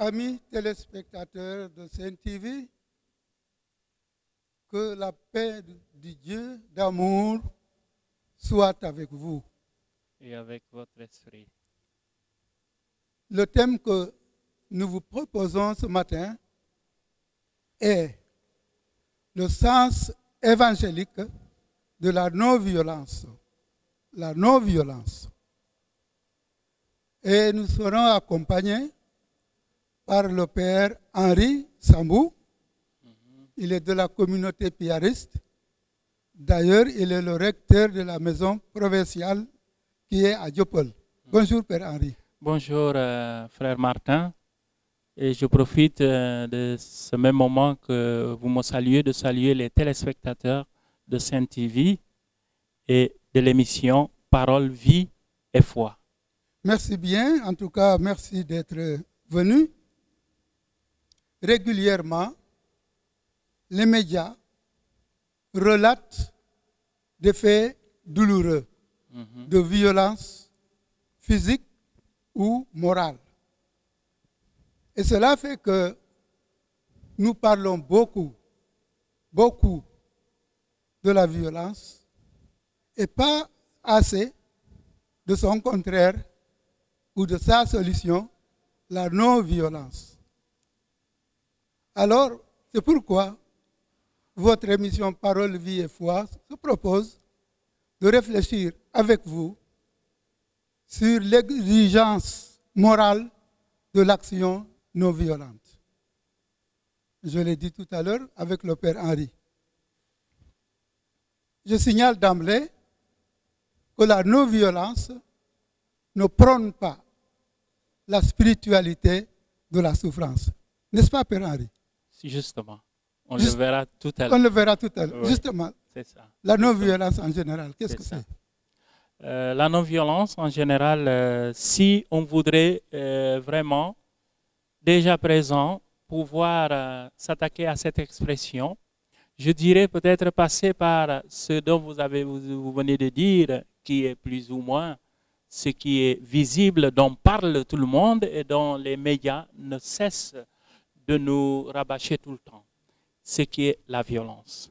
Amis téléspectateurs de CNTV, que la paix du Dieu d'amour soit avec vous. Et avec votre esprit. Le thème que nous vous proposons ce matin est le sens évangélique de la non-violence. La non-violence. Et nous serons accompagnés par le père Henri Sambou. Il est de la communauté piariste. D'ailleurs, il est le recteur de la maison provinciale qui est à Diopol. Bonjour, père Henri. Bonjour, frère Martin. Et je profite de ce même moment que vous me saluez, de saluer les téléspectateurs de Saint-TV et de l'émission Parole, Vie et Foi. Merci bien. En tout cas, merci d'être venu. Régulièrement, les médias relatent des faits douloureux de violence physique ou morale. Et cela fait que nous parlons beaucoup de la violence et pas assez de son contraire ou de sa solution, la non-violence. Alors, c'est pourquoi votre émission Parole, Vie et Foi se propose de réfléchir avec vous sur l'exigence morale de l'action non violente. Je l'ai dit tout à l'heure avec le père Henri. Je signale d'emblée que la non-violence ne prône pas la spiritualité de la souffrance. N'est-ce pas, père Henri? Justement, on le verra tout à l'heure. On le verra tout à l'heure. Oui, justement, c'est ça. La non-violence en général, qu'est-ce que c'est? La non-violence en général, si on voudrait vraiment, déjà présent, pouvoir s'attaquer à cette expression, je dirais peut-être passer par ce dont vous venez de dire, qui est plus ou moins ce qui est visible, dont parle tout le monde et dont les médias ne cessent de nous rabâcher tout le temps, ce qui est la violence.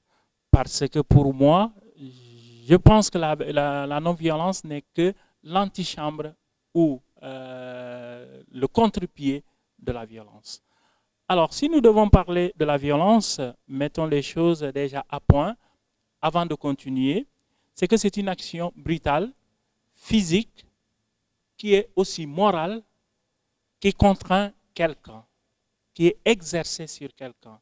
Parce que pour moi, je pense que la non-violence n'est que l'antichambre ou le contre-pied de la violence. Alors, si nous devons parler de la violence, mettons les choses déjà à point avant de continuer. C'est que c'est une action brutale, physique, qui est aussi morale, qui contraint quelqu'un, qui est exercée sur quelqu'un.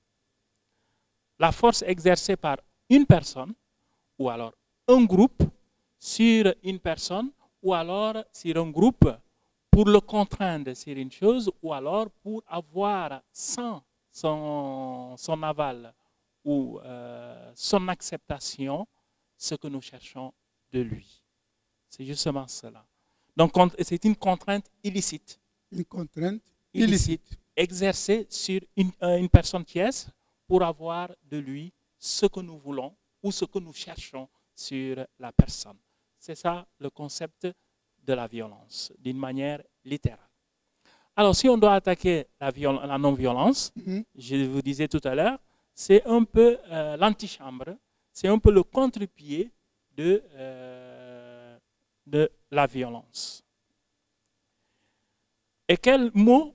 La force exercée par une personne, ou alors un groupe sur une personne, ou alors sur un groupe pour le contraindre sur une chose, ou alors pour avoir sans son aval ou son acceptation ce que nous cherchons de lui. C'est justement cela. Donc c'est une contrainte illicite. Une contrainte illicite. Exercée sur une personne tierce pour avoir de lui ce que nous voulons ou ce que nous cherchons sur la personne. C'est ça le concept de la violence, d'une manière littérale. Alors, si on doit attaquer la non-violence, je vous disais tout à l'heure, c'est un peu l'antichambre, c'est un peu le contre-pied de la violence. Et quel mot,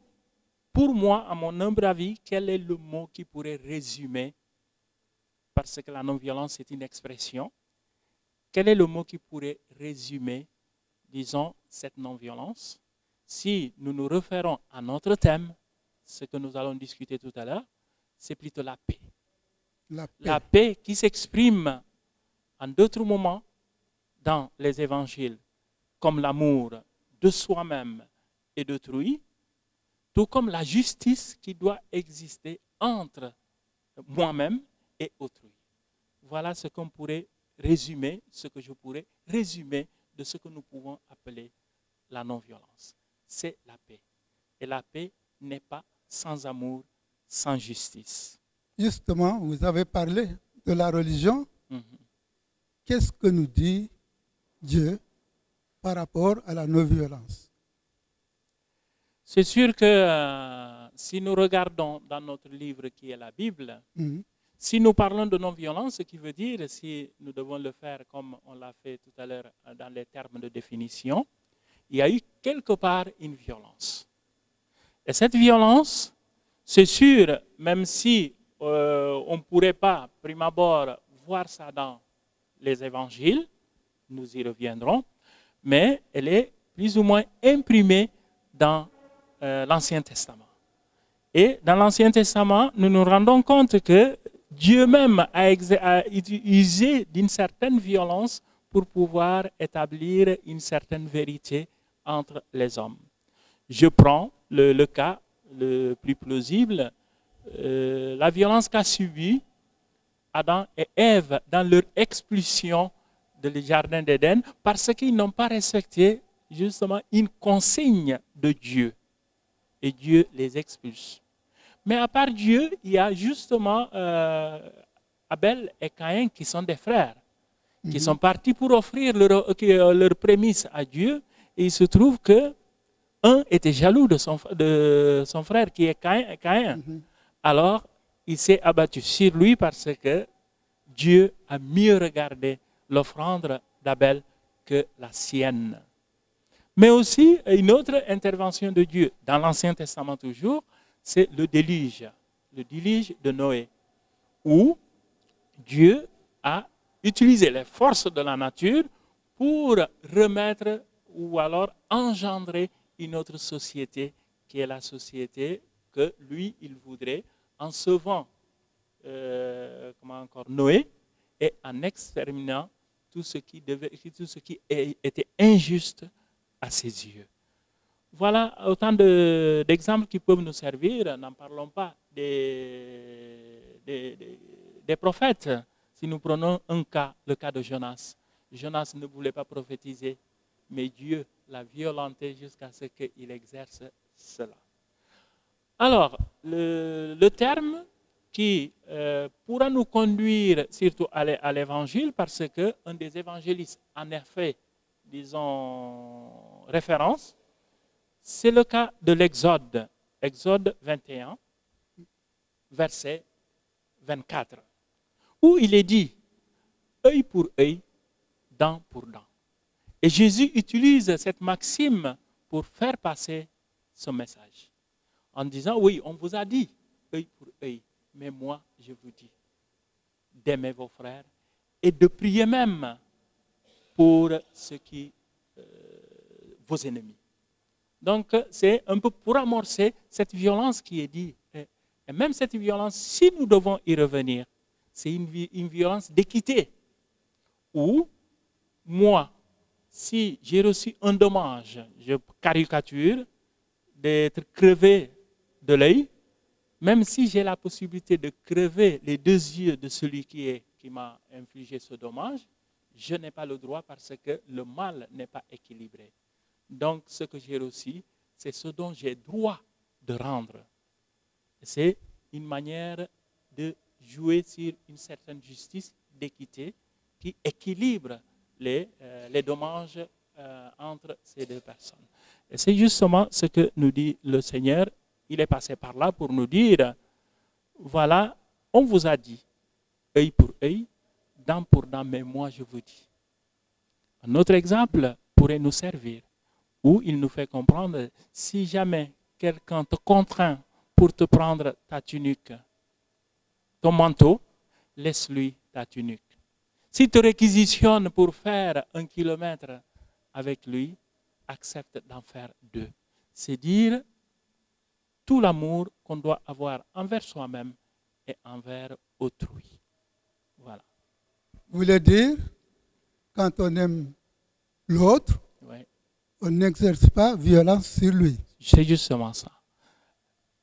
pour moi, à mon humble avis, quel est le mot qui pourrait résumer, parce que la non-violence est une expression, quel est le mot qui pourrait résumer, disons, cette non-violence? Si nous nous référons à notre thème, ce que nous allons discuter tout à l'heure, c'est plutôt la paix. La paix qui s'exprime en d'autres moments dans les évangiles, comme l'amour de soi-même et d'autrui, tout comme la justice qui doit exister entre moi-même et autrui. Voilà ce qu'on pourrait résumer, ce que je pourrais résumer de ce que nous pouvons appeler la non-violence. C'est la paix. Et la paix n'est pas sans amour, sans justice. Justement, vous avez parlé de la religion. Qu'est-ce que nous dit Dieu par rapport à la non-violence? C'est sûr que si nous regardons dans notre livre qui est la Bible, Mhm. si nous parlons de non-violence, ce qui veut dire, si nous devons le faire comme on l'a fait tout à l'heure dans les termes de définition, il y a eu quelque part une violence. Et cette violence, c'est sûr, même si on ne pourrait pas, prime abord, voir ça dans les évangiles, nous y reviendrons, mais elle est plus ou moins imprimée dans l'Ancien Testament. Et dans l'Ancien Testament, nous nous rendons compte que Dieu même a usé d'une certaine violence pour pouvoir établir une certaine vérité entre les hommes. Je prends le cas le plus plausible, la violence qu'a subie Adam et Ève dans leur expulsion du jardin d'Éden parce qu'ils n'ont pas respecté justement une consigne de Dieu. Et Dieu les expulse. Mais à part Dieu, il y a justement Abel et Caïn qui sont des frères, qui sont partis pour offrir leur prémisse à Dieu. Et il se trouve que un était jaloux de son frère qui est Caïn. Alors, il s'est abattu sur lui parce que Dieu a mieux regardé l'offrande d'Abel que la sienne. Mais aussi, une autre intervention de Dieu, dans l'Ancien Testament toujours, c'est le déluge de Noé, où Dieu a utilisé les forces de la nature pour remettre ou alors engendrer une autre société qui est la société que lui, il voudrait en sauvant Noé et en exterminant tout ce qui était injuste à ses yeux. Voilà autant d'exemples qui peuvent nous servir. N'en parlons pas des prophètes. Si nous prenons un cas, le cas de Jonas. Jonas ne voulait pas prophétiser, mais Dieu l'a violenté jusqu'à ce qu'il exerce cela. Alors, le terme qui pourra nous conduire surtout à l'évangile, parce qu'un des évangélistes en a fait, disons, référence, c'est le cas de l'Exode, Exode 21, verset 24, où il est dit œil pour œil, dent pour dent. Et Jésus utilise cette maxime pour faire passer ce message, en disant oui, on vous a dit œil pour œil, mais moi je vous dis d'aimer vos frères et de prier même pour vos ennemis. Donc, c'est un peu pour amorcer cette violence qui est dit. Et même cette violence, si nous devons y revenir, c'est une violence d'équité. Où, moi, si j'ai reçu un dommage, je caricature, d'être crevé de l'œil, même si j'ai la possibilité de crever les deux yeux de celui qui m'a infligé ce dommage, je n'ai pas le droit parce que le mal n'est pas équilibré. Donc, ce que j'ai reçu, c'est ce dont j'ai droit de rendre. C'est une manière de jouer sur une certaine justice d'équité qui équilibre les dommages entre ces deux personnes. Et c'est justement ce que nous dit le Seigneur. Il est passé par là pour nous dire, voilà, on vous a dit, œil pour œil, dent pour dent, mais moi je vous dis. Un autre exemple pourrait nous servir, où il nous fait comprendre, si jamais quelqu'un te contraint pour te prendre ta tunique, ton manteau, laisse-lui ta tunique. S'il te réquisitionne pour faire 1 kilomètre avec lui, accepte d'en faire 2. C'est dire tout l'amour qu'on doit avoir envers soi-même et envers autrui. Voilà. Vous voulez dire, quand on aime l'autre, Ouais. on n'exerce pas violence sur lui. C'est justement ça.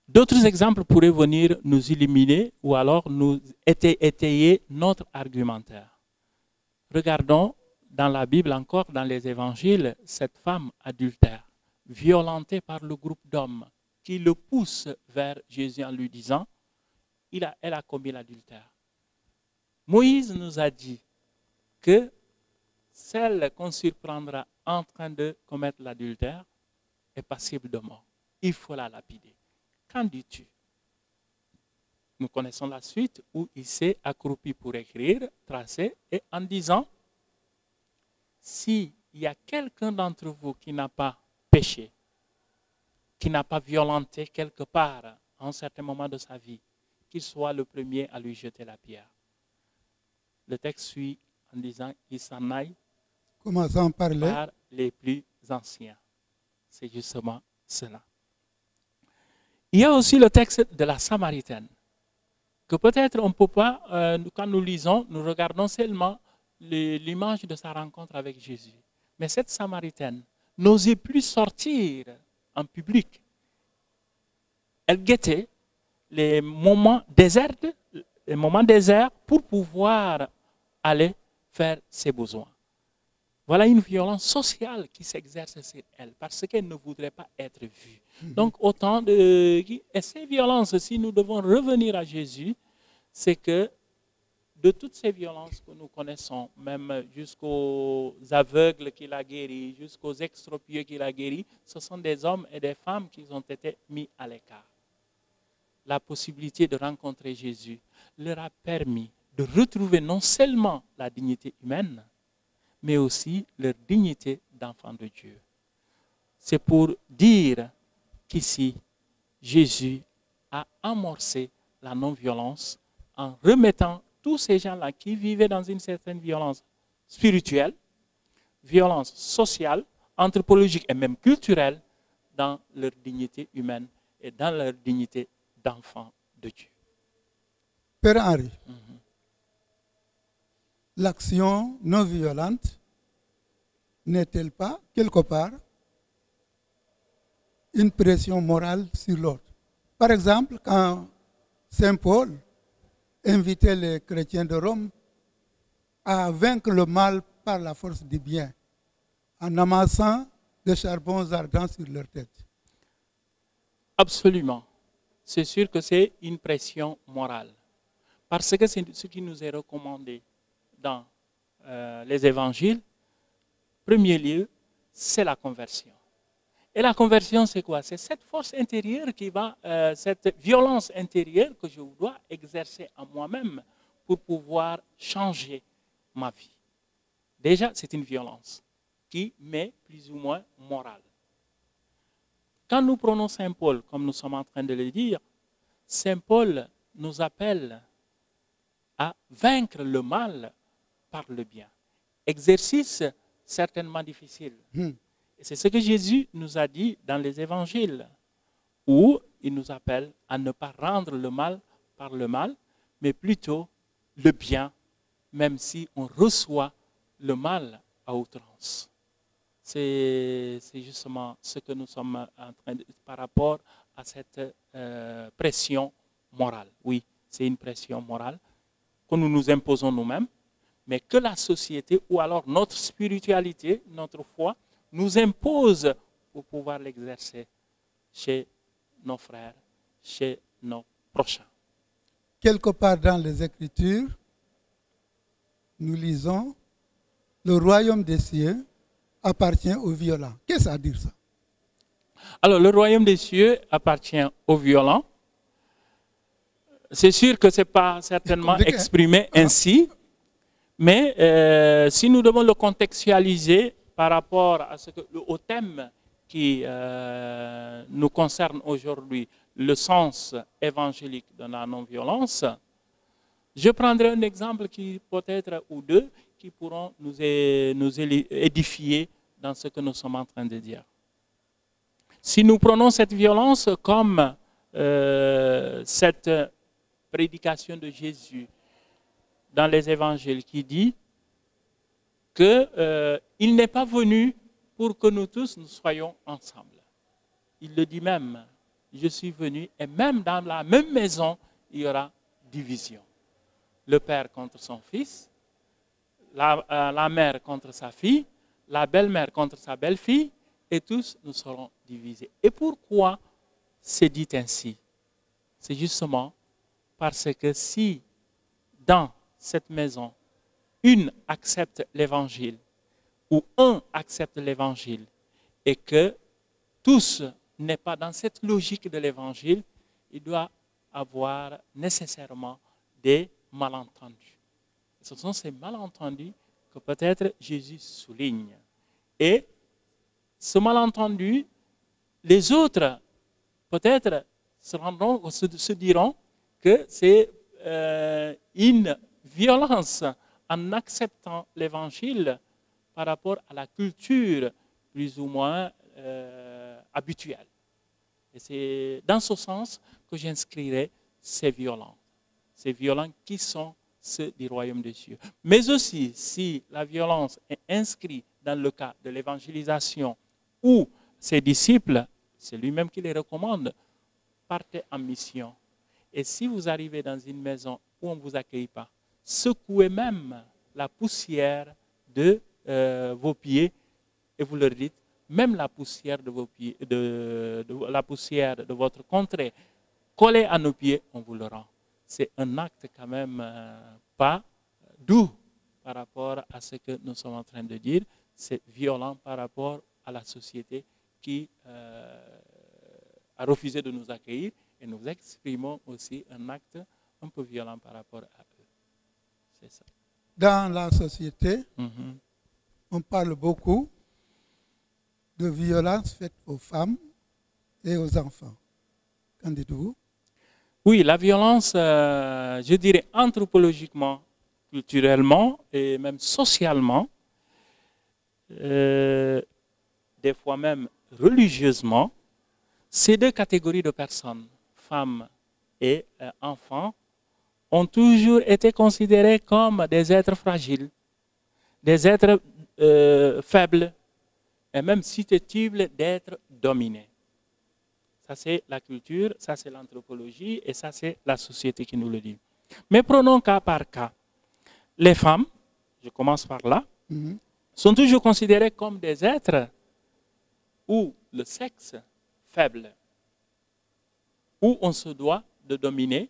D'autres exemples pourraient venir nous illuminer ou alors nous étayer notre argumentaire. Regardons dans la Bible, encore dans les évangiles, cette femme adultère, violentée par le groupe d'hommes qui le pousse vers Jésus en lui disant, elle a commis l'adultère. Moïse nous a dit que celle qu'on surprendra en train de commettre l'adultère est passible de mort. Il faut la lapider. qu'en dis-tu? Nous connaissons la suite où il s'est accroupi pour écrire, tracer, et en disant, s'il y a quelqu'un d'entre vous qui n'a pas péché, qui n'a pas violenté quelque part à un certain moment de sa vie, qu'il soit le premier à lui jeter la pierre. Le texte suit en disant, il s'en aille par les plus anciens. C'est justement cela. Il y a aussi le texte de la Samaritaine, que peut-être on ne peut pas, quand nous lisons, nous regardons seulement l'image de sa rencontre avec Jésus. Mais cette Samaritaine n'osait plus sortir en public. Elle guettait les moments déserts pour pouvoir aller faire ses besoins. Voilà une violence sociale qui s'exerce sur elle parce qu'elle ne voudrait pas être vue. Donc autant de... Et ces violences, si nous devons revenir à Jésus, c'est que de toutes ces violences que nous connaissons, même jusqu'aux aveugles qu'il a guéris, jusqu'aux extropiés qu'il a guéris, ce sont des hommes et des femmes qui ont été mis à l'écart. La possibilité de rencontrer Jésus leur a permis de retrouver non seulement la dignité humaine, mais aussi leur dignité d'enfant de Dieu. C'est pour dire qu'ici, Jésus a amorcé la non-violence en remettant tous ces gens-là qui vivaient dans une certaine violence spirituelle, violence sociale, anthropologique et même culturelle, dans leur dignité humaine et dans leur dignité d'enfant de Dieu. Père Henri, l'action non violente n'est-elle pas, quelque part, une pression morale sur l'autre? Par exemple, quand Saint Paul invitait les chrétiens de Rome à vaincre le mal par la force du bien, en amassant des charbons ardents sur leur tête. Absolument. C'est sûr que c'est une pression morale. Parce que c'est ce qui nous est recommandé dans les évangiles. Premier lieu, c'est la conversion. Et la conversion, c'est quoi? C'est cette force intérieure qui va, cette violence intérieure que je dois exercer en moi-même pour pouvoir changer ma vie. Déjà, c'est une violence qui m'est plus ou moins morale. Quand nous prenons Saint Paul, comme nous sommes en train de le dire, Saint Paul nous appelle à vaincre le mal par le bien. Exercice certainement difficile. Et c'est ce que Jésus nous a dit dans les évangiles, où il nous appelle à ne pas rendre le mal par le mal, mais plutôt le bien, même si on reçoit le mal à outrance. C'est justement ce que nous sommes en train de... par rapport à cette pression morale. Oui, c'est une pression morale que nous nous imposons nous-mêmes, mais que la société ou alors notre spiritualité, notre foi, nous impose pour pouvoir l'exercer chez nos frères, chez nos prochains. Quelque part dans les Écritures, nous lisons « Le royaume des cieux appartient aux violents ». Qu'est-ce que ça veut dire ça? Alors, le royaume des cieux appartient aux violents. C'est sûr que ce n'est pas certainement exprimé ainsi, mais si nous devons le contextualiser par rapport à au thème qui nous concerne aujourd'hui, le sens évangélique de la non-violence, je prendrai un exemple qui peut-être ou deux qui pourront nous édifier dans ce que nous sommes en train de dire. Si nous prenons cette violence comme cette prédication de Jésus dans les évangiles qui dit qu'il n'est pas venu pour que nous tous nous soyons ensemble. Il le dit même, je suis venu et même dans la même maison, il y aura division. Le père contre son fils, la mère contre sa fille, la belle-mère contre sa belle-fille, et tous nous serons divisés. Et pourquoi c'est dit ainsi? C'est justement parce que si dans cette maison, une accepte l'évangile ou un accepte l'évangile et que tous n'est pas dans cette logique de l'évangile, il doit avoir nécessairement des malentendus. Ce sont ces malentendus que peut-être Jésus souligne. Et ce malentendu, les autres peut-être se diront que c'est une violence en acceptant l'évangile par rapport à la culture plus ou moins habituelle. Et c'est dans ce sens que j'inscrirai ces violents qui sont ceux du royaume des cieux. Mais aussi, si la violence est inscrite dans le cas de l'évangélisation où ses disciples, c'est lui-même qui les recommande, partez en mission. Et si vous arrivez dans une maison où on ne vous accueille pas, secouez même la poussière de vos pieds et vous leur dites, même la poussière de vos pieds, la poussière de votre contrée collée à nos pieds, on vous le rend. C'est un acte quand même pas doux par rapport à ce que nous sommes en train de dire. C'est violent par rapport à la société qui a refusé de nous accueillir, et nous exprimons aussi un acte un peu violent par rapport à eux. C'est ça. Dans la société, on parle beaucoup de violences faites aux femmes et aux enfants. Qu'en dites-vous? Oui, la violence, je dirais anthropologiquement, culturellement et même socialement, des fois même religieusement, ces deux catégories de personnes, femmes et enfants, ont toujours été considérées comme des êtres fragiles, des êtres faibles et même susceptibles d'être dominés. Ça, c'est la culture, ça, c'est l'anthropologie et ça, c'est la société qui nous le dit. Mais prenons cas par cas. Les femmes, je commence par là, sont toujours considérées comme des êtres où le sexe faible, où on se doit de dominer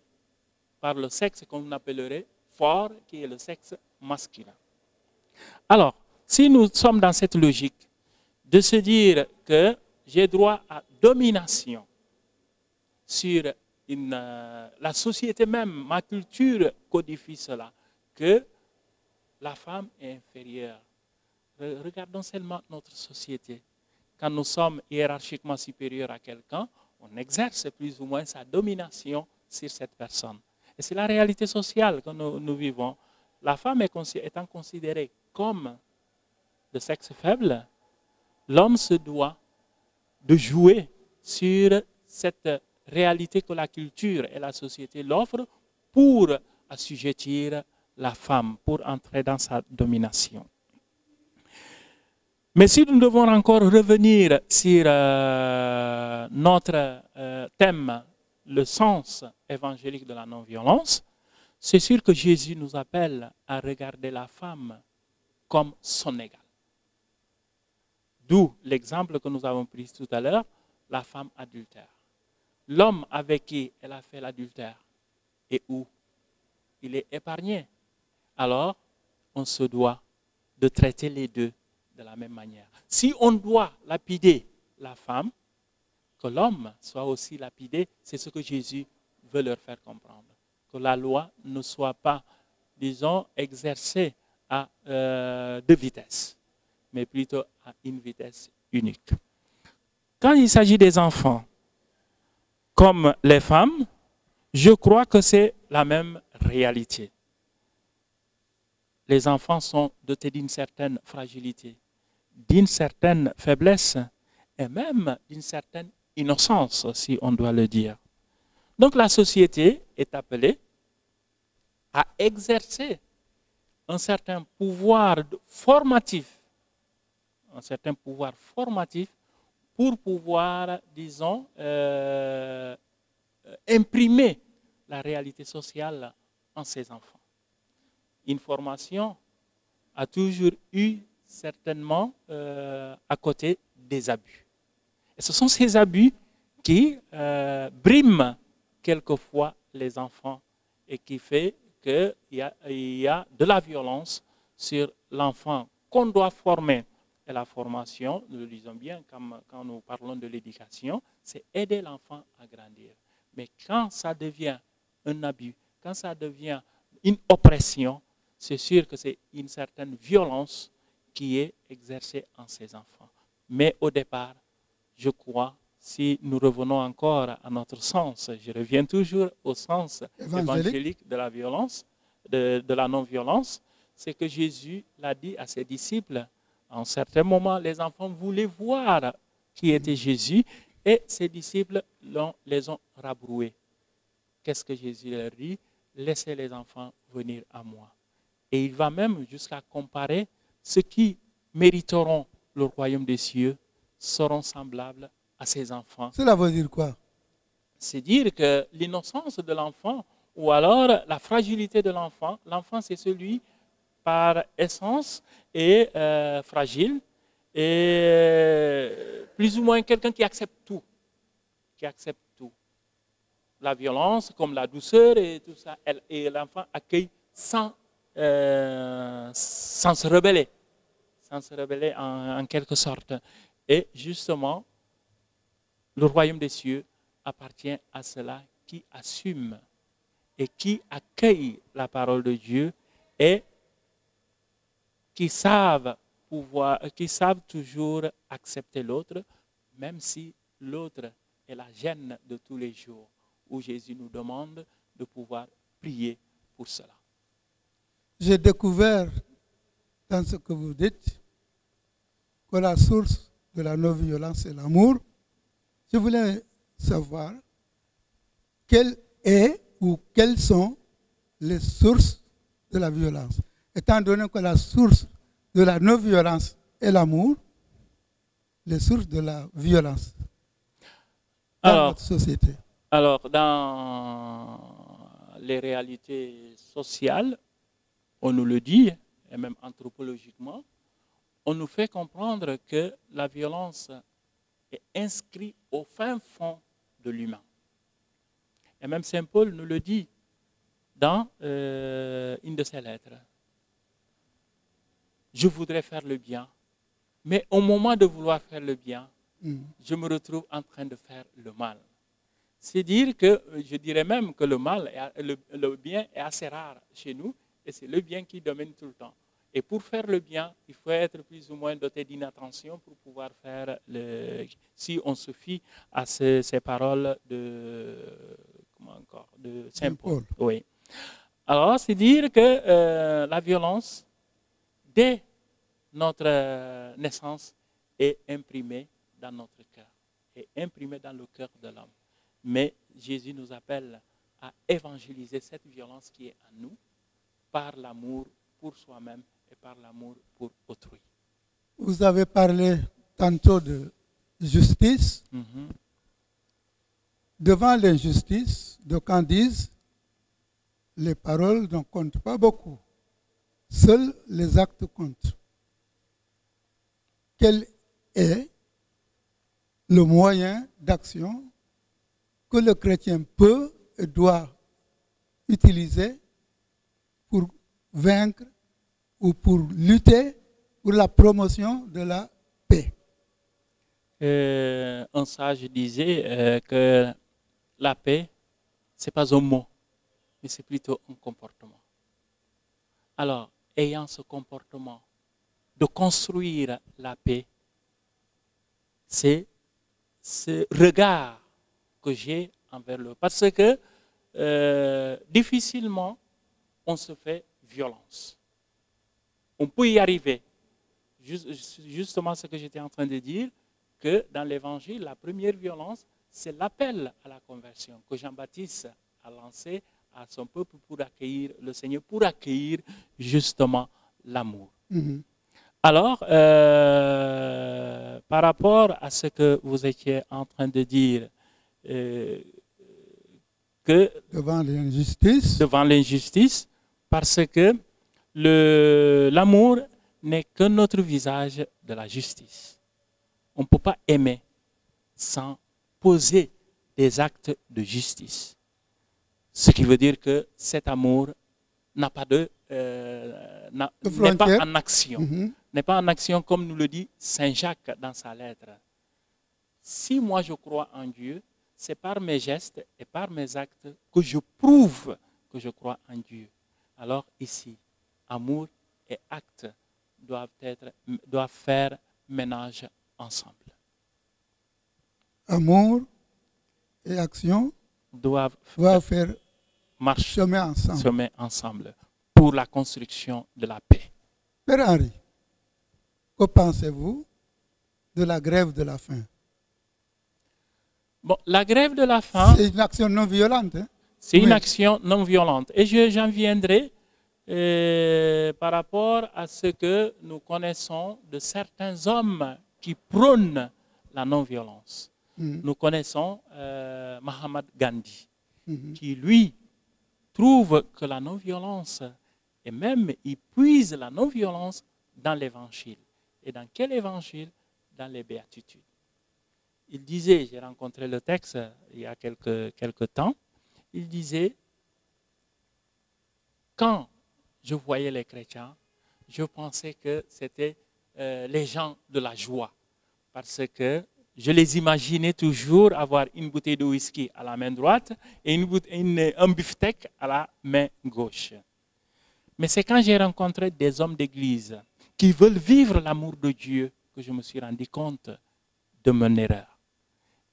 par le sexe qu'on appellerait fort, qui est le sexe masculin. Alors, si nous sommes dans cette logique de se dire que j'ai droit à domination sur la société même, ma culture codifie cela, que la femme est inférieure. Regardons seulement notre société. Quand nous sommes hiérarchiquement supérieurs à quelqu'un, on exerce plus ou moins sa domination sur cette personne. Et c'est la réalité sociale que nous vivons. La femme étant considérée comme de sexe faible, l'homme se doit de jouer sur cette réalité que la culture et la société l'offrent pour assujettir la femme, pour entrer dans sa domination. Mais si nous devons encore revenir sur notre thème, le sens évangélique de la non-violence, c'est sûr que Jésus nous appelle à regarder la femme comme son égale. D'où l'exemple que nous avons pris tout à l'heure, la femme adultère. L'homme avec qui elle a fait l'adultère est où? Il est épargné. Alors, on se doit de traiter les deux de la même manière. Si on doit lapider la femme, que l'homme soit aussi lapidé, c'est ce que Jésus veut leur faire comprendre. Que la loi ne soit pas, disons, exercée à deux vitesses, mais plutôt à une vitesse unique. Quand il s'agit des enfants, comme les femmes, je crois que c'est la même réalité. Les enfants sont dotés d'une certaine fragilité, d'une certaine faiblesse et même d'une certaine innocence, si on doit le dire. Donc la société est appelée à exercer un certain pouvoir formatif, pour pouvoir, disons, imprimer la réalité sociale en ses enfants. Une formation a toujours eu certainement à côté des abus. Et ce sont ces abus qui briment quelquefois les enfants et qui fait qu'il y a de la violence sur l'enfant qu'on doit former. Et la formation, nous le disons bien quand nous parlons de l'éducation, c'est aider l'enfant à grandir. Mais quand ça devient un abus, quand ça devient une oppression, c'est sûr que c'est une certaine violence qui est exercée en ces enfants. Mais au départ, je crois, si nous revenons encore à notre sens, je reviens toujours au sens évangélique de la violence, de la non-violence, c'est que Jésus l'a dit à ses disciples. À un certain moment, les enfants voulaient voir qui était Jésus et ses disciples les ont rabroués. Qu'est-ce que Jésus leur dit? Laissez les enfants venir à moi. Et il va même jusqu'à comparer ceux qui mériteront le royaume des cieux seront semblables à ses enfants. Cela veut dire quoi? C'est dire que l'innocence de l'enfant ou alors la fragilité de l'enfant, l'enfant c'est celui par essence est fragile et plus ou moins quelqu'un qui accepte tout. Qui accepte tout. La violence comme la douceur et tout ça. Et l'enfant accueille sans se rebeller. Sans se rebeller en quelque sorte. Et justement, le royaume des cieux appartient à ceux-là qui assument et qui accueillent la parole de Dieu et qui savent toujours accepter l'autre, même si l'autre est la gêne de tous les jours, où Jésus nous demande de pouvoir prier pour cela. J'ai découvert dans ce que vous dites que la source de la non-violence est l'amour. Je voulais savoir quelle est ou quelles sont les sources de la violence. Étant donné que la source de la non-violence est l'amour, les sources de la violence dans notre société. Alors, dans les réalités sociales, on nous le dit, et même anthropologiquement, on nous fait comprendre que la violence est inscrite au fin fond de l'humain. Et même Saint Paul nous le dit dans une de ses lettres. Je voudrais faire le bien, mais au moment de vouloir faire le bien, je me retrouve en train de faire le mal. C'est dire que, je dirais même que le bien est assez rare chez nous, et c'est le bien qui domine tout le temps. Et pour faire le bien, il faut être plus ou moins doté d'une attention pour pouvoir faire si on se fie à ces paroles de Saint Paul. Oui. Alors, c'est dire que la violence, dès notre naissance, est imprimée dans notre cœur, est imprimée dans le cœur de l'homme. Mais Jésus nous appelle à évangéliser cette violence qui est en nous par l'amour pour soi-même et par l'amour pour autrui. Vous avez parlé tantôt de justice. Devant l'injustice, d'aucuns disent les paroles ne comptent pas beaucoup. Seuls les actes comptent. Quel est le moyen d'action que le chrétien peut et doit utiliser pour vaincre ou pour lutter pour la promotion de la paix? Un sage disait que la paix, ce n'est pas un mot, mais c'est plutôt un comportement. Alors, ayant ce comportement de construire la paix, c'est ce regard que j'ai envers l'autre. Parce que difficilement, on se fait violence. On peut y arriver. Justement ce que j'étais en train de dire, que dans l'Évangile, la première violence, c'est l'appel à la conversion que Jean-Baptiste a lancé à son peuple pour accueillir le Seigneur, pour accueillir justement l'amour. Alors, par rapport à ce que vous étiez en train de dire, que devant l'injustice, parce que l'amour n'est que notre visage de la justice. On ne peut pas aimer sans poser des actes de justice. Ce qui veut dire que cet amour n'a pas n'est pas en action. N'est pas en action comme nous le dit Saint Jacques dans sa lettre. Si moi je crois en Dieu, c'est par mes gestes et par mes actes que je prouve que je crois en Dieu. Alors ici, amour et acte doivent faire ménage ensemble. Amour et action Doivent faire marcher chemin ensemble pour la construction de la paix. Père Henri, que pensez-vous de la grève de la faim? Bon, la grève de la faim, c'est une action non violente. Hein? C'est une action non violente. Et j'en viendrai par rapport à ce que nous connaissons de certains hommes qui prônent la non-violence. Nous connaissons Mahatma Gandhi, qui lui trouve que la non-violence, et même il puise la non-violence dans l'évangile. Et dans quel évangile? Dans les béatitudes. Il disait, j'ai rencontré le texte il y a quelques temps, il disait, quand je voyais les chrétiens, je pensais que c'était les gens de la joie, parce que je les imaginais toujours avoir une bouteille de whisky à la main droite et un beefsteak à la main gauche. Mais c'est quand j'ai rencontré des hommes d'église qui veulent vivre l'amour de Dieu que je me suis rendu compte de mon erreur.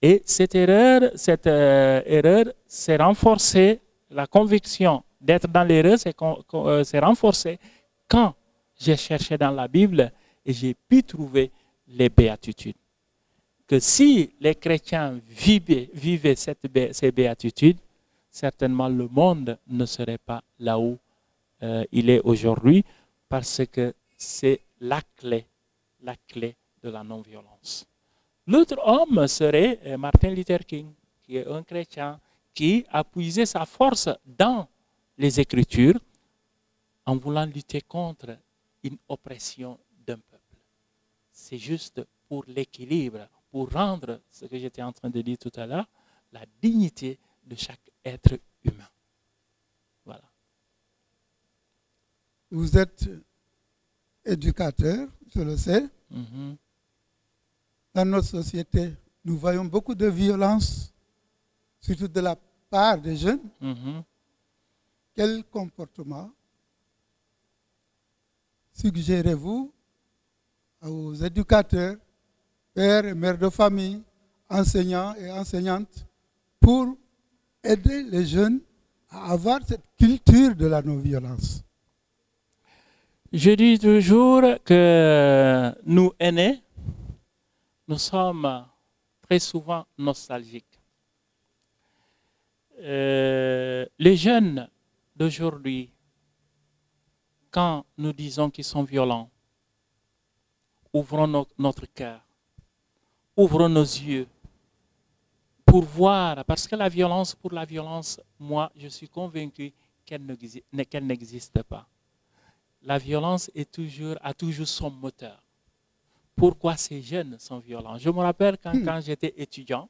Et cette erreur s'est renforcée, la conviction d'être dans l'erreur s'est renforcée quand j'ai cherché dans la Bible et j'ai pu trouver les béatitudes. Que si les chrétiens vivaient ces béatitudes, certainement le monde ne serait pas là où il est aujourd'hui, parce que c'est la clé de la non-violence. L'autre homme serait Martin Luther King, qui est un chrétien qui a puisé sa force dans les Écritures en voulant lutter contre une oppression d'un peuple. C'est juste pour l'équilibre, pour rendre, ce que j'étais en train de dire tout à l'heure, la dignité de chaque être humain. Voilà. Vous êtes éducateur, je le sais. Dans notre société, nous voyons beaucoup de violence, surtout de la part des jeunes. Quel comportement suggérez-vous aux éducateurs, pères et mères de famille, enseignants et enseignantes, pour aider les jeunes à avoir cette culture de la non-violence? Je dis toujours que nous, aînés, nous sommes très souvent nostalgiques. Les jeunes d'aujourd'hui, quand nous disons qu'ils sont violents, ouvrons notre cœur, ouvrons nos yeux pour voir, parce que la violence, pour la violence, moi, je suis convaincu qu'elle n'existe pas. La violence a toujours son moteur. Pourquoi ces jeunes sont violents? Je me rappelle quand j'étais étudiant,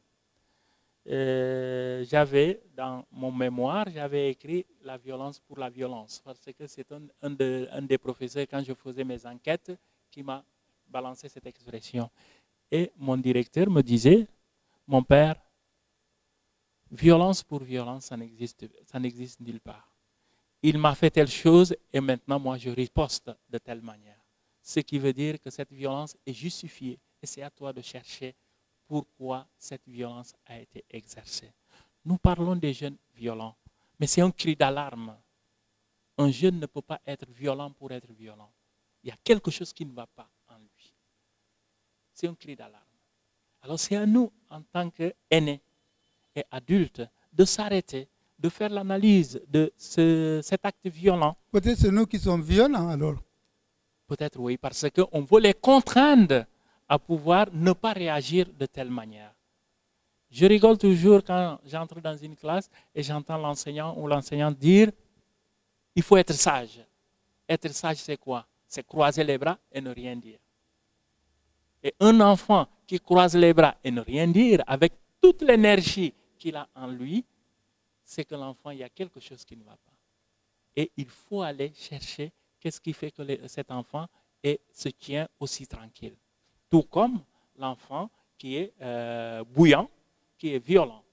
j'avais dans mon mémoire, j'avais écrit la violence pour la violence, parce que c'est un des professeurs, quand je faisais mes enquêtes, qui m'a balancé cette expression. Et mon directeur me disait, mon père, violence pour violence, ça n'existe nulle part. Il m'a fait telle chose et maintenant moi je riposte de telle manière. Ce qui veut dire que cette violence est justifiée et c'est à toi de chercher pourquoi cette violence a été exercée. Nous parlons des jeunes violents, mais c'est un cri d'alarme. Un jeune ne peut pas être violent pour être violent. Il y a quelque chose qui ne va pas en lui. C'est un cri d'alarme. Alors c'est à nous, en tant qu'aînés et adultes, de s'arrêter, de faire l'analyse de cet acte violent. Peut-être c'est nous qui sommes violents alors. Peut-être oui, parce qu'on veut les contraindre à pouvoir ne pas réagir de telle manière. Je rigole toujours quand j'entre dans une classe et j'entends l'enseignant ou l'enseignante dire « il faut être sage ». Être sage, c'est quoi? C'est croiser les bras et ne rien dire. Et un enfant qui croise les bras et ne rien dire, avec toute l'énergie qu'il a en lui, c'est que l'enfant, il y a quelque chose qui ne va pas. Et il faut aller chercher qu'est-ce qui fait que cet enfant se tient aussi tranquille. Tout comme l'enfant qui est bouillant, qui est violent.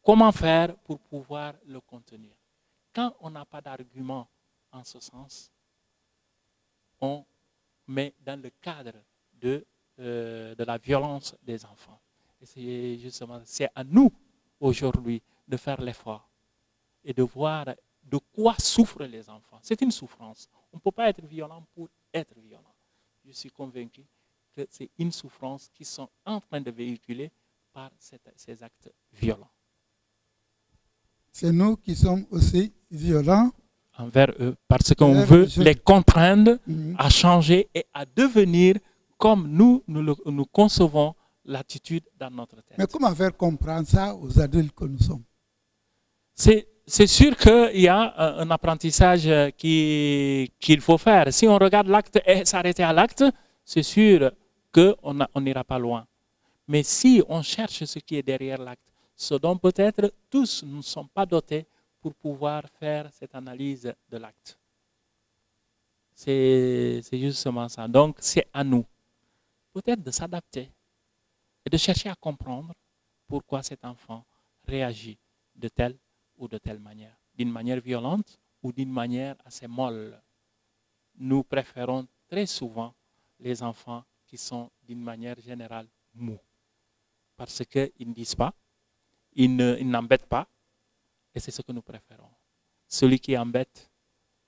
comment faire pour pouvoir le contenir? Quand on n'a pas d'argument en ce sens, on met dans le cadre de la violence des enfants. Et c'est justement, c'est à nous aujourd'hui de faire l'effort et de voir de quoi souffrent les enfants. C'est une souffrance. On ne peut pas être violent pour être violent. Je suis convaincu que c'est une souffrance qu'ils sont en train de véhiculer par ces actes violents. C'est nous qui sommes aussi violents Envers eux, parce qu'on veut les contraindre à changer et à devenir comme nous concevons l'attitude dans notre tête. Mais comment faire comprendre ça aux adultes que nous sommes? C'est sûr qu'il y a un apprentissage qu'il faut faire. Si on regarde l'acte et s'arrêter à l'acte, c'est sûr qu'on n'ira pas loin. Mais si on cherche ce qui est derrière l'acte, ce dont peut-être tous ne sont pas dotés pour pouvoir faire cette analyse de l'acte. C'est justement ça. Donc, c'est à nous, peut-être de s'adapter et de chercher à comprendre pourquoi cet enfant réagit de telle ou de telle manière, d'une manière violente ou d'une manière assez molle. Nous préférons très souvent les enfants qui sont d'une manière générale mous, parce qu'ils ne disent pas, ils n'embêtent pas, et c'est ce que nous préférons. Celui qui embête,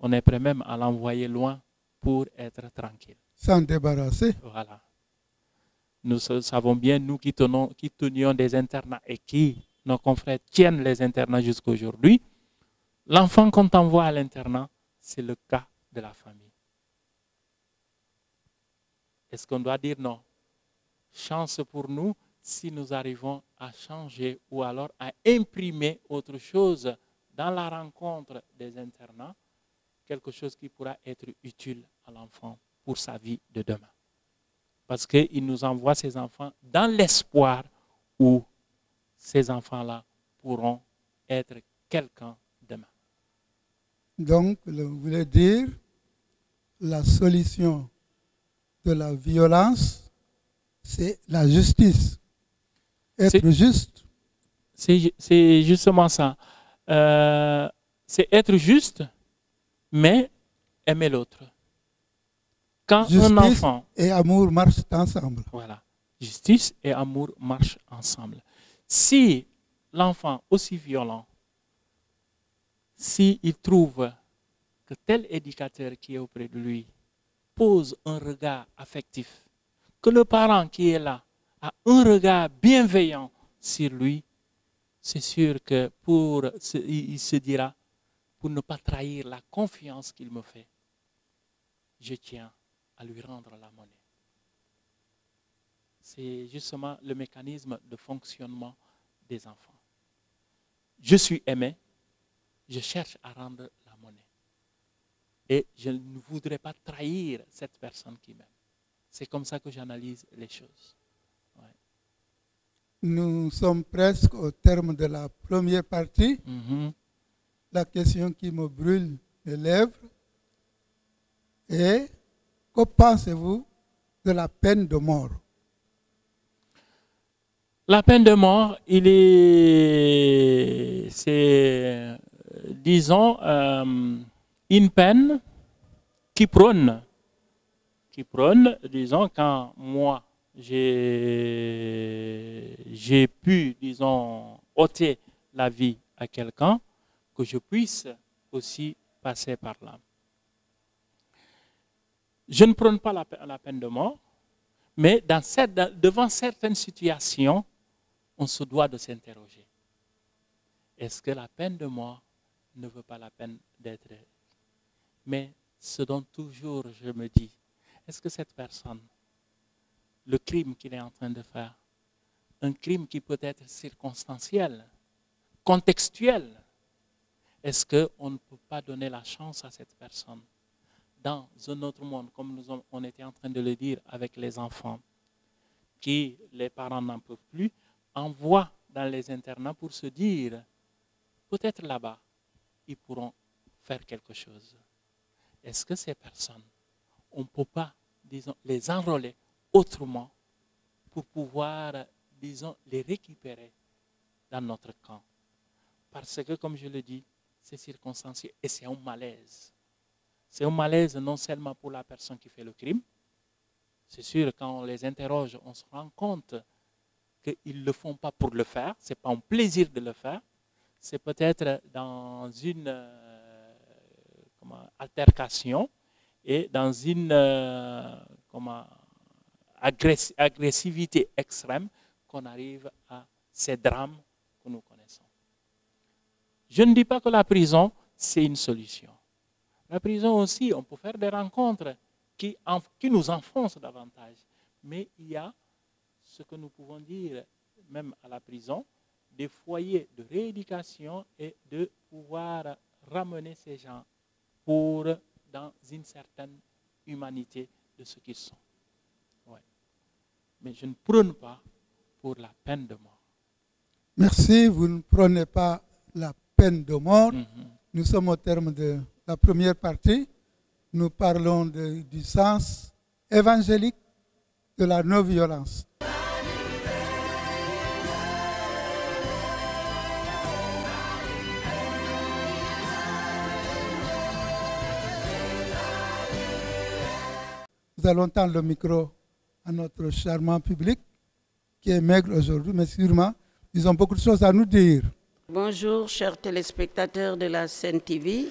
on est prêt même à l'envoyer loin pour être tranquille. S'en débarrasser. Voilà. Nous savons bien, nous qui tenions des internats et qui, nos confrères, tiennent les internats jusqu'à aujourd'hui, l'enfant qu'on t'envoie à l'internat, c'est le cas de la famille. Est-ce qu'on doit dire non? Chance pour nous si nous arrivons à changer ou alors à imprimer autre chose dans la rencontre des internats, quelque chose qui pourra être utile à l'enfant pour sa vie de demain. Parce qu'il nous envoie ces enfants dans l'espoir où ces enfants-là pourront être quelqu'un demain. Donc, vous voulez dire, la solution de la violence, c'est la justice. Être juste. C'est justement ça. C'est être juste, mais aimer l'autre. Quand Justice un enfant et amour marchent ensemble. Voilà. Justice et amour marchent ensemble. Si l'enfant aussi violent, s'il trouve que tel éducateur qui est auprès de lui pose un regard affectif, que le parent qui est là a un regard bienveillant sur lui, c'est sûr que il se dira, pour ne pas trahir la confiance qu'il me fait, je tiens à lui rendre la monnaie. C'est justement le mécanisme de fonctionnement des enfants. Je suis aimé, je cherche à rendre la monnaie. Et je ne voudrais pas trahir cette personne qui m'aime. C'est comme ça que j'analyse les choses. Ouais. Nous sommes presque au terme de la première partie. La question qui me brûle les lèvres est: que pensez-vous de la peine de mort? La peine de mort, c'est, disons, une peine qui prône, disons, quand moi, j'ai pu, disons, ôter la vie à quelqu'un, que je puisse aussi passer par là. Je ne prône pas la peine de mort, mais devant certaines situations, on se doit de s'interroger. Est-ce que la peine de mort ne vaut pas la peine d'être? Mais ce dont toujours je me dis, est-ce que cette personne, le crime qu'il est en train de faire, un crime qui peut être circonstanciel, contextuel, est-ce qu'on ne peut pas donner la chance à cette personne dans un autre monde, comme on était en train de le dire avec les enfants, qui les parents n'en peuvent plus, envoient dans les internats pour se dire, peut-être là-bas, ils pourront faire quelque chose. Est-ce que ces personnes, on ne peut pas, disons, les enrôler autrement pour pouvoir, disons, les récupérer dans notre camp Parce que, comme je le dis, c'est circonstancié et c'est un malaise. C'est un malaise non seulement pour la personne qui fait le crime. C'est sûr, quand on les interroge, on se rend compte qu'ils ne le font pas pour le faire. Ce n'est pas un plaisir de le faire. C'est peut-être dans une altercation et dans une agressivité extrême qu'on arrive à ces drames que nous connaissons. Je ne dis pas que la prison, c'est une solution. La prison aussi, on peut faire des rencontres qui nous enfoncent davantage. Mais il y a ce que nous pouvons dire, même à la prison, des foyers de rééducation et de pouvoir ramener ces gens dans une certaine humanité de ce qu'ils sont. Ouais. Mais je ne prône pas pour la peine de mort. Merci, vous ne prenez pas la peine de mort. Nous sommes au terme de la première partie. Nous parlons du sens évangélique de la non-violence. Nous allons tendre le micro à notre charmant public qui est maigre aujourd'hui, mais sûrement, ils ont beaucoup de choses à nous dire. Bonjour, chers téléspectateurs de la Sen TV.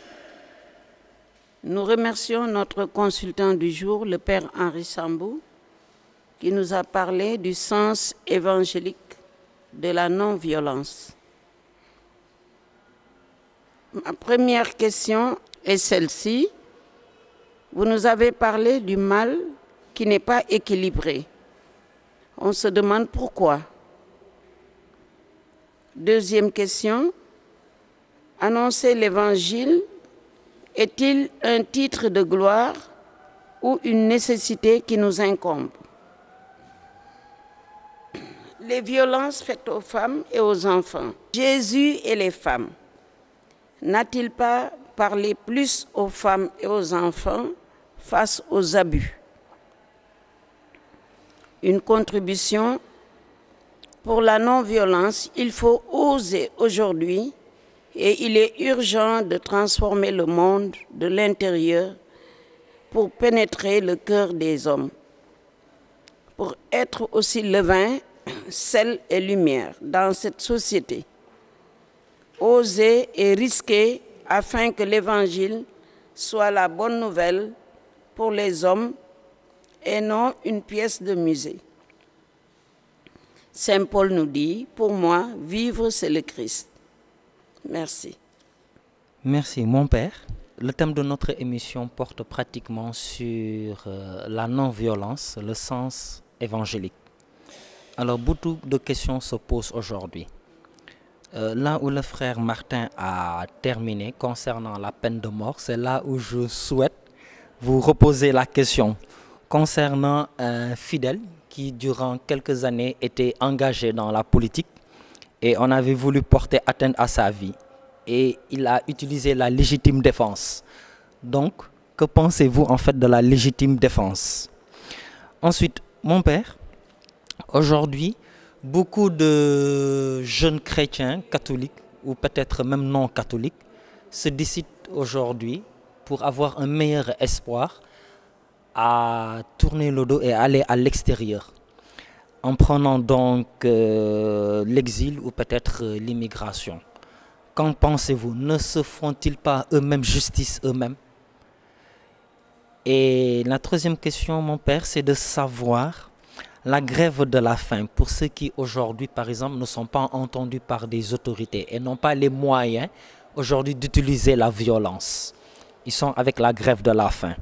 Nous remercions notre consultant du jour, le Père Henri Sambou, qui nous a parlé du sens évangélique de la non-violence. Ma première question est celle-ci. Vous nous avez parlé du mal qui n'est pas équilibré. On se demande pourquoi. Deuxième question. Annoncer l'évangile est-il un titre de gloire ou une nécessité qui nous incombe? Les violences faites aux femmes et aux enfants. Jésus et les femmes. N'a-t-il pas parlé plus aux femmes et aux enfants face aux abus? Une contribution pour la non-violence. Il faut oser aujourd'hui et il est urgent de transformer le monde de l'intérieur pour pénétrer le cœur des hommes, pour être aussi levain, sel et lumière dans cette société. Oser et risquer afin que l'Évangile soit la bonne nouvelle pour les hommes et non une pièce de musée. Saint Paul nous dit, pour moi, vivre c'est le Christ. Merci. Merci, mon père. Le thème de notre émission porte pratiquement sur la non-violence, le sens évangélique. Alors, beaucoup de questions se posent aujourd'hui. Là où le frère Martin a terminé concernant la peine de mort, c'est là où je souhaite vous reposer la question concernant un fidèle qui, durant quelques années, était engagé dans la politique et on avait voulu porter atteinte à sa vie. Et il a utilisé la légitime défense. Donc, que pensez-vous en fait de la légitime défense? Ensuite, mon père, aujourd'hui, beaucoup de jeunes chrétiens catholiques ou peut-être même non catholiques se décident aujourd'hui pour avoir un meilleur espoir à tourner le dos et aller à l'extérieur en prenant donc l'exil ou peut-être l'immigration. Qu'en pensez-vous? Ne se font-ils pas eux-mêmes justice eux-mêmes? Et la troisième question, mon père, c'est de savoir la grève de la faim pour ceux qui aujourd'hui, par exemple, ne sont pas entendus par des autorités et n'ont pas les moyens aujourd'hui d'utiliser la violence. Ils sont avec la grève de la faim.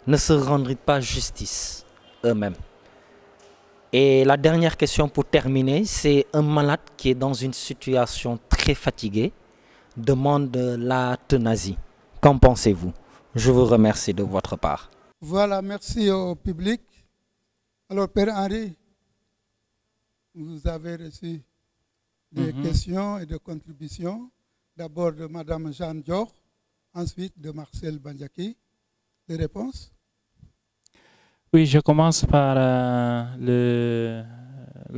Ne se rendent pas justice eux-mêmes? Et la dernière question pour terminer, c'est un malade qui est dans une situation très fatiguée, demande l'euthanasie. Qu'en pensez-vous? Je vous remercie de votre part. Voilà, merci au public. Alors, Père Henri, vous avez reçu des questions et des contributions. D'abord de Mme Jeanne Dior, ensuite de Marcel Bandiaki. Des réponses? Oui, je commence par la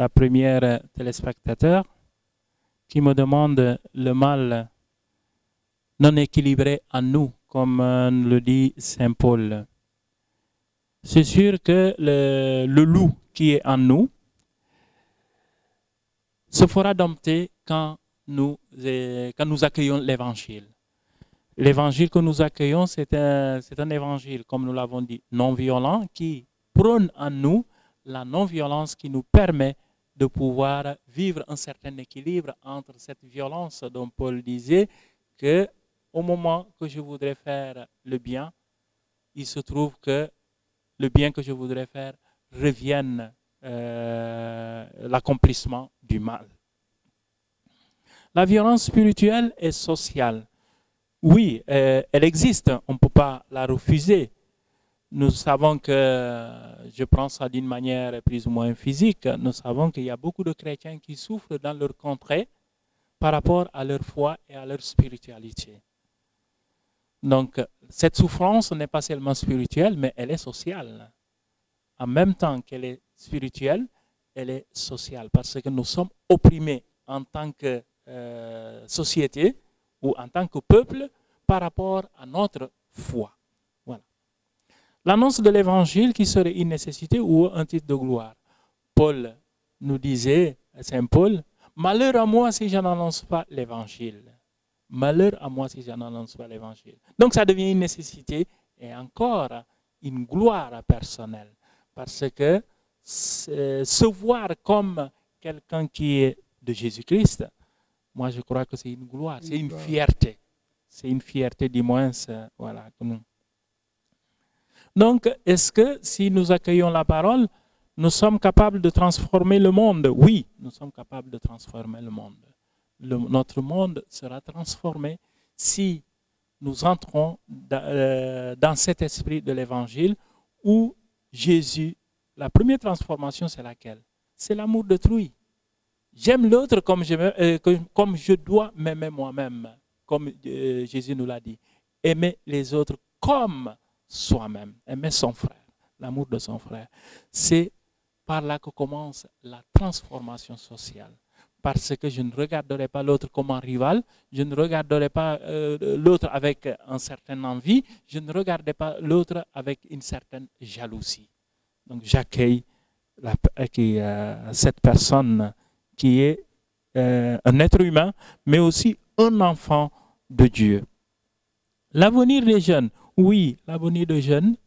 première téléspectateur qui me demande le mal non équilibré en nous, comme le dit Saint Paul. C'est sûr que le loup qui est en nous se fera dompter quand nous accueillons l'Évangile. L'évangile que nous accueillons, c'est un évangile, comme nous l'avons dit, non violent, qui prône en nous la non-violence, qui nous permet de pouvoir vivre un certain équilibre entre cette violence dont Paul disait que au moment que je voudrais faire le bien, il se trouve que le bien que je voudrais faire revienne l'accomplissement du mal. La violence spirituelle et sociale. Oui, elle existe, on ne peut pas la refuser. Nous savons que, je prends ça d'une manière plus ou moins physique, nous savons qu'il y a beaucoup de chrétiens qui souffrent dans leur contrée par rapport à leur foi et à leur spiritualité. Donc, cette souffrance n'est pas seulement spirituelle, mais elle est sociale. En même temps qu'elle est spirituelle, elle est sociale, parce que nous sommes opprimés en tant que société, ou en tant que peuple par rapport à notre foi. Voilà. L'annonce de l'évangile qui serait une nécessité ou un titre de gloire. Paul nous disait, Saint Paul, malheur à moi si je n'annonce pas l'évangile. Malheur à moi si je n'annonce pas l'évangile. Donc ça devient une nécessité et encore une gloire personnelle. Parce que se voir comme quelqu'un qui est de Jésus-Christ, moi, je crois que c'est une gloire, c'est une fierté. C'est une fierté du moins. Voilà. Donc, est-ce que si nous accueillons la parole, nous sommes capables de transformer le monde? Oui, nous sommes capables de transformer le monde. Notre monde sera transformé si nous entrons dans cet esprit de l'évangile où Jésus, la première transformation, c'est laquelle? C'est l'amour d'autrui. J'aime l'autre comme je dois m'aimer moi-même, comme Jésus nous l'a dit. Aimer les autres comme soi-même, aimer son frère, l'amour de son frère. C'est par là que commence la transformation sociale. Parce que je ne regarderai pas l'autre comme un rival, je ne regarderai pas l'autre avec une certaine envie, je ne regarderai pas l'autre avec une certaine jalousie. Donc j'accueille cette personne qui est un être humain, mais aussi un enfant de Dieu. L'avenir des jeunes, oui, l'avenir des jeunes,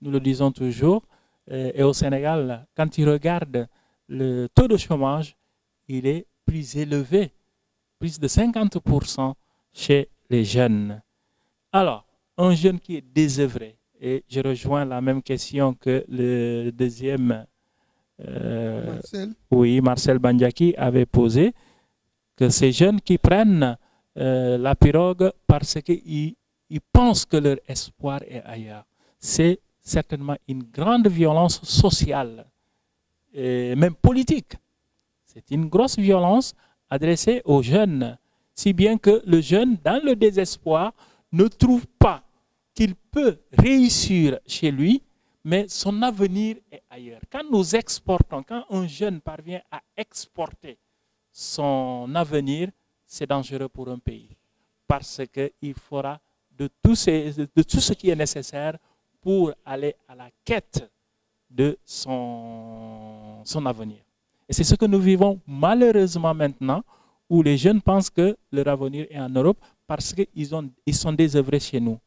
nous le disons toujours, et au Sénégal, quand ils regardent le taux de chômage, il est plus élevé, plus de 50% chez les jeunes. Alors, un jeune qui est désœuvré, et je rejoins la même question que le deuxième Marcel Bandiaki avait posé, que ces jeunes qui prennent la pirogue parce qu'ils pensent que leur espoir est ailleurs. C'est certainement une grande violence sociale, et même politique. C'est une grosse violence adressée aux jeunes, si bien que le jeune, dans le désespoir, ne trouve pas qu'il peut réussir chez lui, mais son avenir est ailleurs. Quand nous exportons, quand un jeune parvient à exporter son avenir, c'est dangereux pour un pays. Parce qu'il fera de tout ce qui est nécessaire pour aller à la quête de son avenir. Et c'est ce que nous vivons malheureusement maintenant, où les jeunes pensent que leur avenir est en Europe parce qu'ils sont désœuvrés chez nous.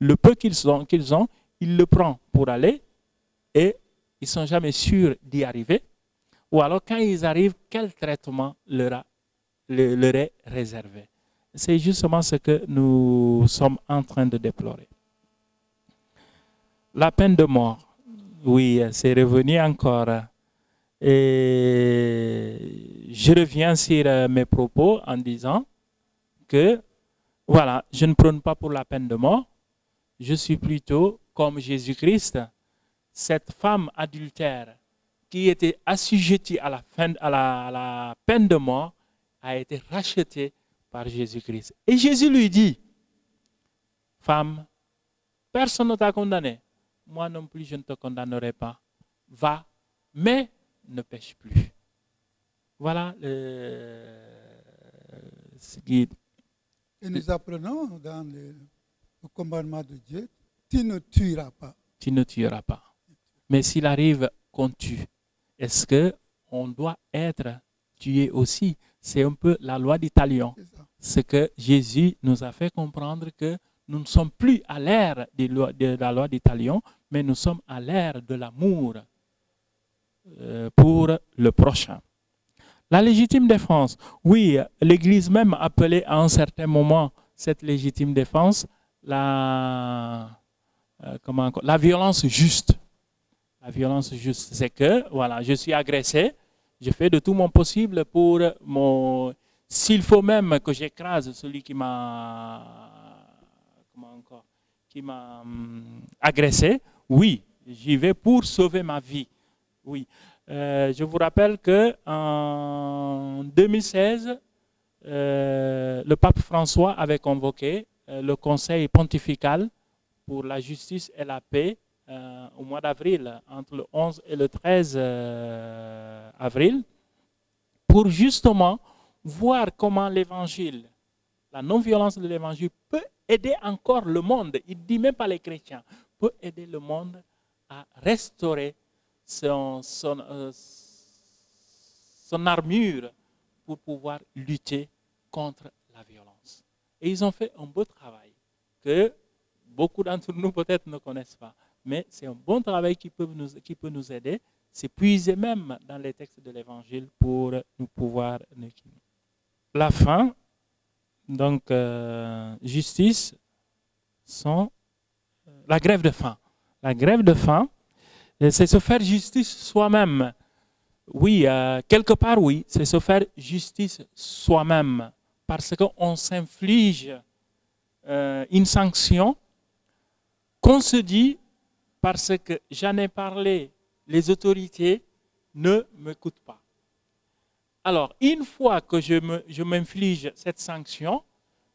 Le peu qu'ils ont, ils le prennent pour aller et ils ne sont jamais sûrs d'y arriver. Ou alors quand ils arrivent, quel traitement leur est réservé? C'est justement ce que nous sommes en train de déplorer. La peine de mort, oui, c'est revenu encore. Et je reviens sur mes propos en disant que, voilà, je ne prône pas pour la peine de mort. Je suis plutôt comme Jésus-Christ, cette femme adultère qui était assujettie à la peine de mort a été rachetée par Jésus-Christ. Et Jésus lui dit, femme, personne ne t'a condamné. Moi non plus, je ne te condamnerai pas. Va, mais ne pêche plus. Voilà guide. Et nous apprenons dans le commandement de Dieu, tu ne tueras pas. Tu ne tueras pas. Mais s'il arrive qu'on tue, est-ce qu'on doit être tué aussi? C'est un peu la loi du talion. Ce que Jésus nous a fait comprendre que nous ne sommes plus à l'ère de la loi du talion, mais nous sommes à l'ère de l'amour pour le prochain. La légitime défense. Oui, l'Église même appelait à un certain moment cette légitime défense la violence juste. La violence juste, c'est que, voilà, je suis agressé, je fais de tout mon possible pour mon... S'il faut même que j'écrase celui qui m'a agressé, oui, j'y vais pour sauver ma vie. Oui. Je vous rappelle qu'en 2016, le pape François avait convoqué le Conseil pontifical pour la justice et la paix au mois d'avril, entre le 11 et le 13 avril, pour justement voir comment l'évangile, la non-violence de l'évangile peut aider encore le monde, il ne dit même pas les chrétiens, peut aider le monde à restaurer son armure pour pouvoir lutter contre la violence. Et ils ont fait un beau travail que beaucoup d'entre nous peut-être ne connaissent pas. Mais c'est un bon travail qui peut nous aider. C'est puiser même dans les textes de l'Évangile pour nous pouvoir... La fin, donc justice, la grève de faim. La grève de faim, c'est se faire justice soi-même. Oui, quelque part, oui, c'est se faire justice soi-même. Parce qu'on s'inflige une sanction qu'on se dit, parce que j'en ai parlé, les autorités ne m'écoutent pas. Alors, une fois que je m'inflige cette sanction,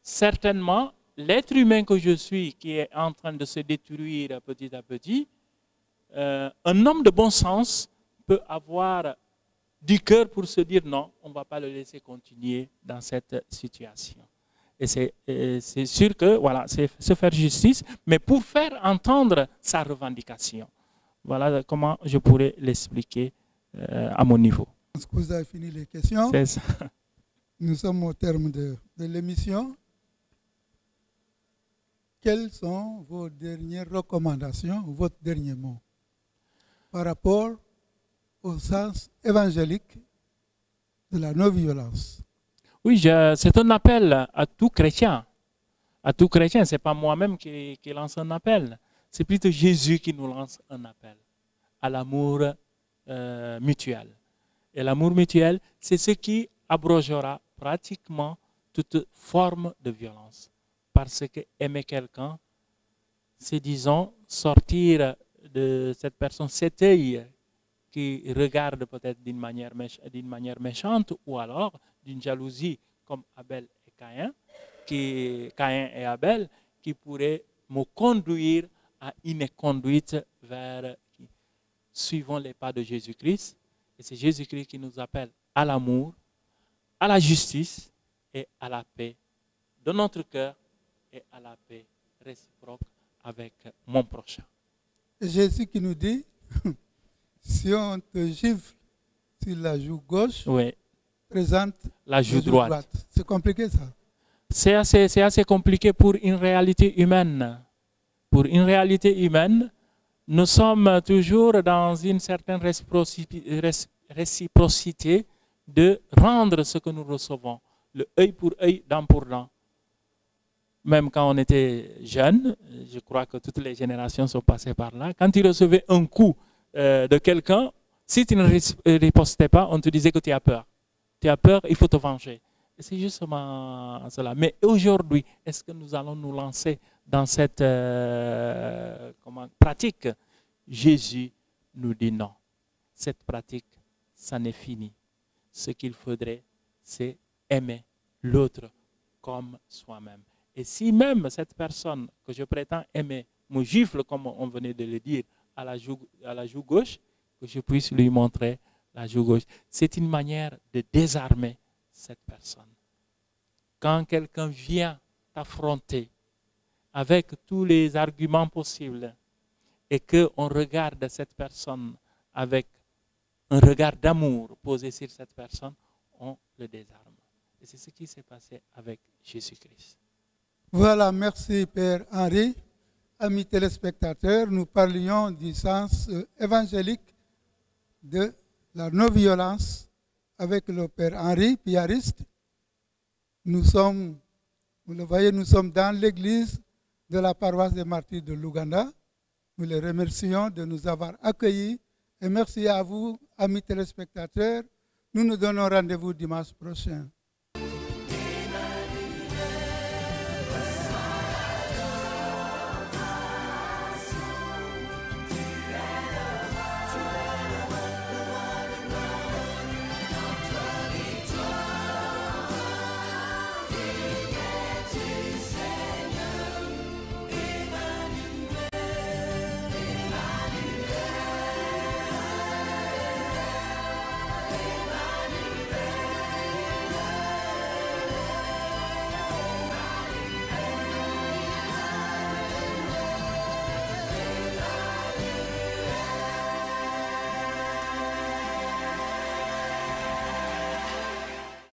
certainement, l'être humain que je suis, qui est en train de se détruire petit à petit, un homme de bon sens peut avoir du cœur pour se dire non, on ne va pas le laisser continuer dans cette situation. Et c'est sûr que voilà, c'est se faire justice, mais pour faire entendre sa revendication. Voilà comment je pourrais l'expliquer à mon niveau. Est-ce que vous avez fini les questions? C'est ça. Nous sommes au terme de l'émission. Quelles sont vos dernières recommandations, votre dernier mot par rapport au sens évangélique de la non-violence? Oui, c'est un appel à tout chrétien. À tout chrétien, ce n'est pas moi-même qui lance un appel. C'est plutôt Jésus qui nous lance un appel à l'amour mutuel. Et l'amour mutuel, c'est ce qui abrogera pratiquement toute forme de violence. Parce que aimer quelqu'un, c'est, disons, sortir de cette personne, cet œil qui regarde peut-être d'une manière méchante, ou alors d'une jalousie comme Abel et Caïn, Caïn et Abel, qui pourrait me conduire à une conduite vers, suivant les pas de Jésus-Christ. Et c'est Jésus-Christ qui nous appelle à l'amour, à la justice et à la paix de notre cœur et à la paix réciproque avec mon prochain. Et Jésus qui nous dit, si on te gifle sur la joue gauche, oui, présente la joue droite. C'est compliqué ça? C'est assez compliqué pour une réalité humaine. Pour une réalité humaine, nous sommes toujours dans une certaine réciprocité de rendre ce que nous recevons. Le œil pour œil, dent pour dent. Même quand on était jeune, je crois que toutes les générations sont passées par là, quand tu recevais un coup de quelqu'un, si tu ne ripostais pas, on te disait que tu as peur. Tu as peur, il faut te venger. C'est justement cela. Mais aujourd'hui, est-ce que nous allons nous lancer dans cette pratique? Jésus nous dit non. Cette pratique, ça n'est fini. Ce qu'il faudrait, c'est aimer l'autre comme soi-même. Et si même cette personne que je prétends aimer me gifle, comme on venait de le dire, à la joue gauche, que je puisse lui montrer la joue gauche. C'est une manière de désarmer cette personne. quand quelqu'un vient t'affronter avec tous les arguments possibles et qu'on regarde cette personne avec un regard d'amour posé sur cette personne, on le désarme. Et c'est ce qui s'est passé avec Jésus-Christ. Voilà, merci Père Henri. Amis téléspectateurs, nous parlions du sens évangélique de la non-violence avec le Père Henri, piariste. Nous sommes, vous le voyez, nous sommes dans l'église de la paroisse des martyrs de l'Ouganda. Nous les remercions de nous avoir accueillis et merci à vous, amis téléspectateurs. Nous nous donnons rendez-vous dimanche prochain.